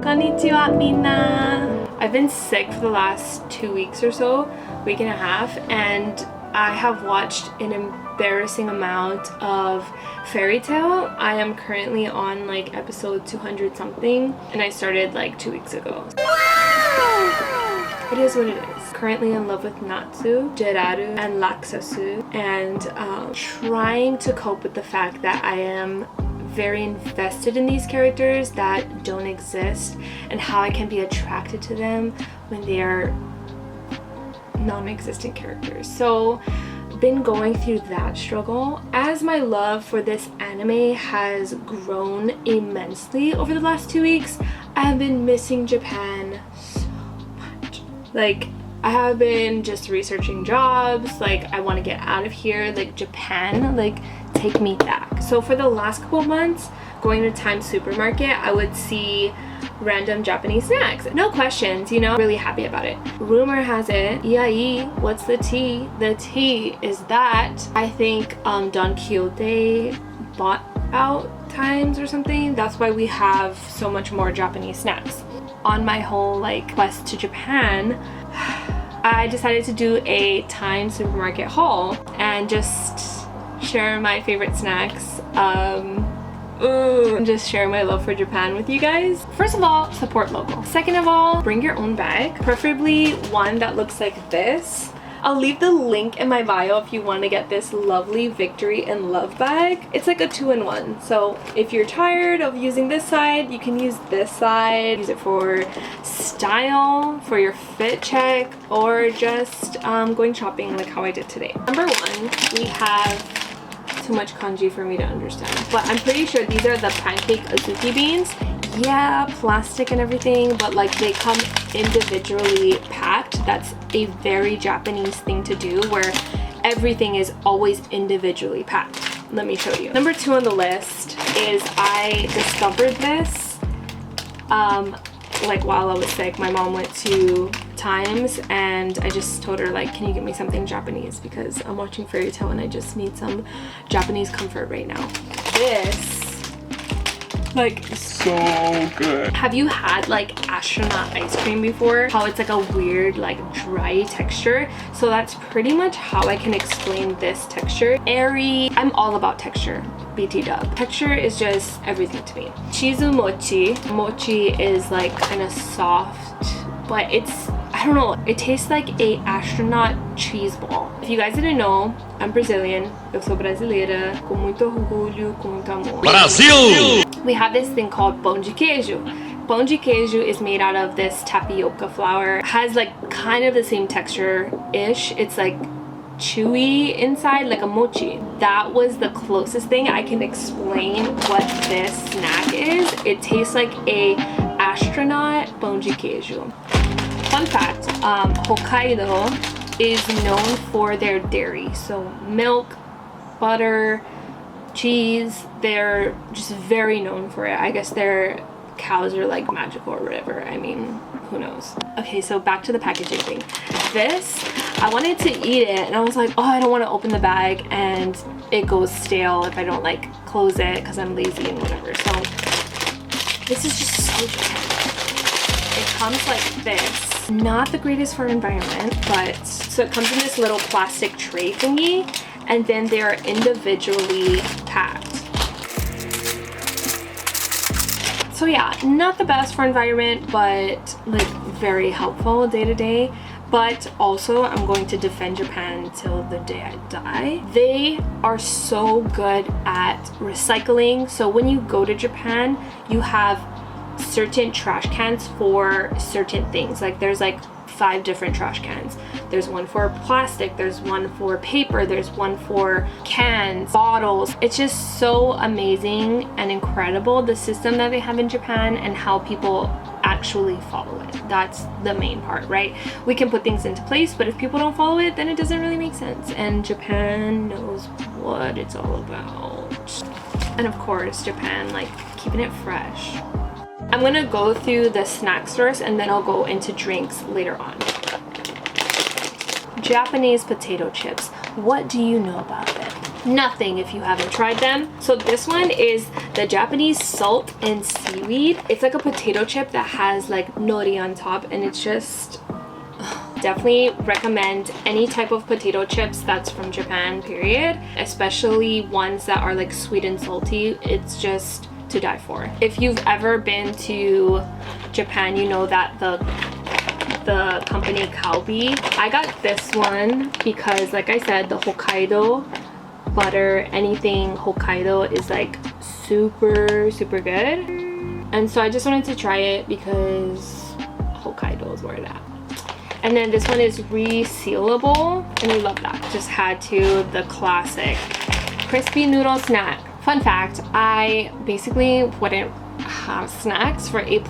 Konnichiwa, minna! I've been sick for the last 2 weeks or so, week and a half, and I have watched an embarrassing amount of Fairytail. I am currently on like episode 200 something, and I started like 2 weeks ago. It is what it is. Currently in love with Natsu, Jeraru, and Laksasu, and trying to cope with the fact that I am very invested in these characters that don't exist, and how I can be attracted to them when they are non-existent characters. So been going through that struggle. As my love for this anime has grown immensely over the last 2 weeks, I have been missing Japan so much. Like, I have been just researching jobs, like I want to get out of here, like Japan, like take me back. So for the last couple of months, going to Times Supermarket, I would see random Japanese snacks. No questions, you know, really happy about it. Rumor has it, iai, what's the tea? The tea is that I think Don Quixote bought out Times or something. That's why we have so much more Japanese snacks. On my whole like quest to Japan, I decided to do a Times Supermarket haul and just share my favorite snacks. Just share my love for Japan with you guys. First of all, support local. Second of all, bring your own bag, preferably one that looks like this. I'll leave the link in my bio if you want to get this lovely Victory in Love bag. It's like a 2-in-1. So if you're tired of using this side, you can use this side. Use it for style, for your fit check, or just going shopping like how I did today. Number one, we have too much kanji for me to understand, but I'm pretty sure these are the pancake azuki beans. Yeah, plastic and everything, but like they come individually packed. That's a very Japanese thing to do, where everything is always individually packed. Let me show you. Number 2 on the list is I discovered this like while I was sick. My mom went to Times and I just told her like, can you get me something Japanese, because I'm watching Fairytail and I just need some Japanese comfort right now. This, like, so good. Have you had like astronaut ice cream before? How it's like a weird like dry texture? So that's pretty much how I can explain this texture. Airy. I'm all about texture. BT dub. Texture is just everything to me. Chizu mochi. Mochi is like kind of soft, but it's, I don't know, it tastes like a astronaut cheese ball. If you guys didn't know, I'm Brazilian. Eu sou brasileira, com muito orgulho, com muito amor. Brasil! We have this thing called pão de queijo. Pão de queijo is made out of this tapioca flour. It has like kind of the same texture-ish. It's like chewy inside, like a mochi. That was the closest thing I can explain what this snack is. It tastes like a astronaut pão de queijo. Fun fact, Hokkaido is known for their dairy. So milk, butter, cheese, they're just very known for it. I guess their cows are like magical or whatever. I mean, who knows? Okay, so back to the packaging thing. This, I wanted to eat it and I was like, oh, I don't want to open the bag and it goes stale if I don't like close it because I'm lazy and whatever. So this is just so Japan. It comes like this. Not the greatest for environment, but so it comes in this little plastic tray thingy, and then they are individually packed. So yeah, not the best for environment, but like very helpful day to day. But also I'm going to defend Japan till the day I die. They are so good at recycling. So when you go to Japan, you have certain trash cans for certain things. Like there's like 5 different trash cans. There's one for plastic, there's one for paper, there's one for cans, bottles. It's just so amazing and incredible, the system that they have in Japan and how people actually follow it. That's the main part, right? We can put things into place, but if people don't follow it, then it doesn't really make sense. And Japan knows what it's all about. And of course, Japan, like keeping it fresh. I'm gonna go through the snacks first and then I'll go into drinks later on. Japanese potato chips. What do you know about them? nothing if you haven't tried them. So this one is the Japanese salt and seaweed. It's like a potato chip that has like nori on top, and it's just definitely recommend any type of potato chips that's from Japan, period, especially ones that are like sweet and salty. It's just to die for. If you've ever been to Japan, you know that the company CALBEE. I got this one because, like I said, the Hokkaido butter, anything Hokkaido is like super good, and so I just wanted to try it because Hokkaido is where it's at. And then this one is resealable, and we love that. Just had to, the classic crispy noodle snack. Fun fact, I basically wouldn't have snacks for A+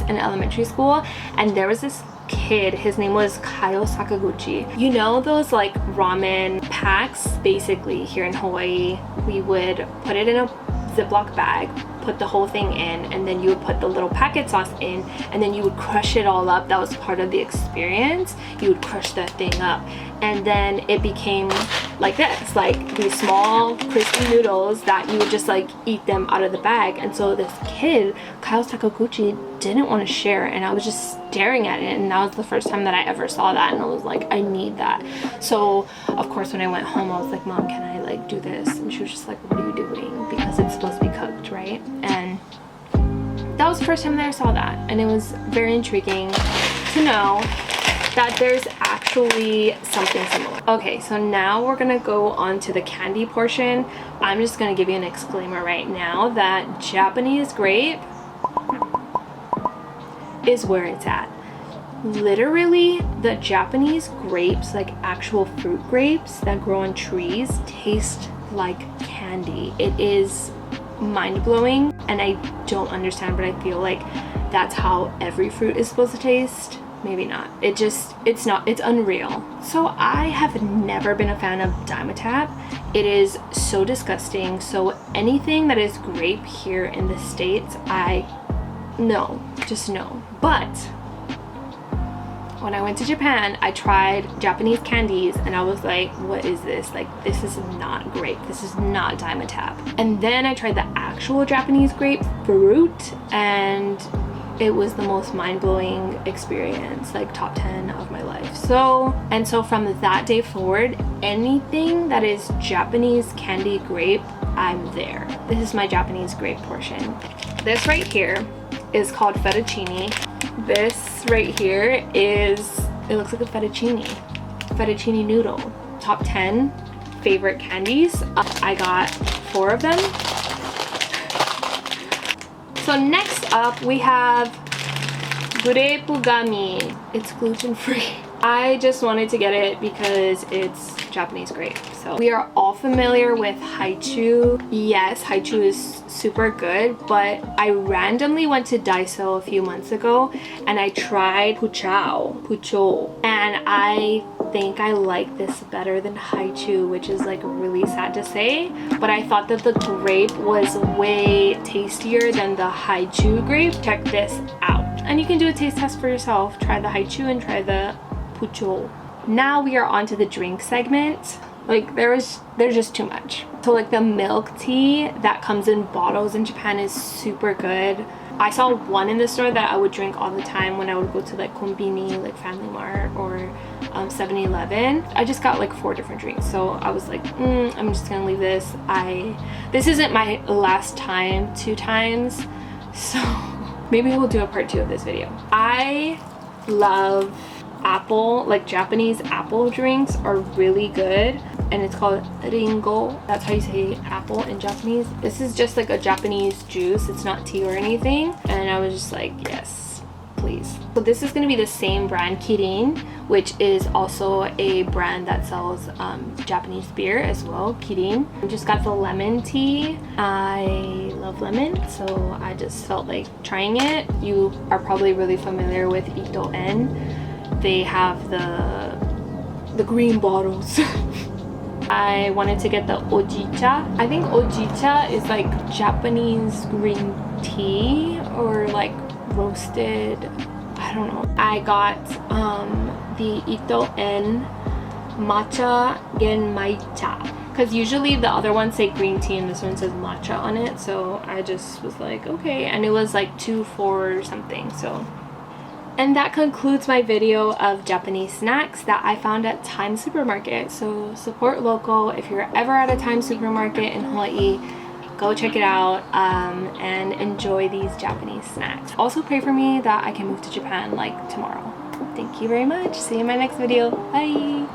in elementary school, and there was this kid, his name was SAKAGUICHI. You know those like ramen packs? Basically here in Hawaii, we would put it in a Ziploc bag, put the whole thing in, and then you would put the little packet sauce in, and then you would crush it all up. That was part of the experience. You would crush that thing up, and then it became like this, like these small crispy noodles that you would just like eat them out of the bag. And so this kid, SAKAGUICHI, didn't want to share, and I was just staring at it, and that was the first time that I ever saw that, and I was like, I need that. So of course when I went home, I was like, Mom, can I like do this? And she was just like, what are you doing? Because it's supposed to be cooked, right? And that was the first time that I saw that, and it was very intriguing to know that there's actually something similar. Okay, so now we're gonna go on to the candy portion. I'm just gonna give you an exclaimer right now that Japanese grape is where it's at. Literally, the Japanese grapes, like actual fruit grapes that grow on trees, taste like candy. It is mind-blowing, and I don't understand, but I feel like that's how every fruit is supposed to taste. Maybe not. It's not. It's unreal. So I have never been a fan of Dimetapp. It is so disgusting. So anything that is grape here in the States, just no. But when I went to Japan, I tried Japanese candies, and I was like, what is this? Like, this is not grape. This is not Dimetapp. And then I tried the actual Japanese grape fruit, and it was the most mind-blowing experience, like top 10 of my life. So from that day forward, anything that is Japanese candy grape, I'm there. This is my Japanese grape portion. This right here is called fettuccine. This right here it looks like a fettuccine noodle. Top 10 favorite candies. I got 4 of them. So next up we have grape gummy. It's gluten-free. I just wanted to get it because it's Japanese grape. So we are all familiar with Haichu. Yes, Haichu is super good, but I randomly went to Daiso a few months ago and I tried Pucho, and I think I like this better than Haichu, which is like really sad to say, but I thought that the grape was way tastier than the Haichu grape. Check this out, and you can do a taste test for yourself. Try the Haichu and try the Pucho. Now we are on to the drink segment. Like there's just too much. So like the milk tea that comes in bottles in Japan is super good. I saw one in the store that I would drink all the time when I would go to like Konbini, like Family Mart or 7-Eleven. I just got like 4 different drinks, so I was like, I'm just gonna leave this. This isn't my last time 2 times, so maybe we'll do a part 2 of this video. I love apple, like Japanese apple drinks are really good, and it's called ringo. That's how you say apple in Japanese. This is just like a Japanese juice. It's not tea or anything, and I was just like, yes, please. So this is going to be the same brand, Kirin, which is also a brand that sells Japanese beer as well, Kirin. I just got the lemon tea. I love lemon, so I just felt like trying it. You are probably really familiar with Ito-en. They have the green bottles. I wanted to get the HOJICHA. I think HOJICHA is like Japanese green tea or like roasted, I don't know. I got the Ito-en matcha genmaicha. because usually the other ones say green tea and this one says matcha on it, so I just was like, okay. And it was like 2 for something. So, and that concludes my video of Japanese snacks that I found at Times Supermarket. So support local. If you're ever at a Times Supermarket in Hawaii, go check it out and enjoy these Japanese snacks. Also pray for me that I can move to Japan like tomorrow. Thank you very much. See you in my next video. Bye.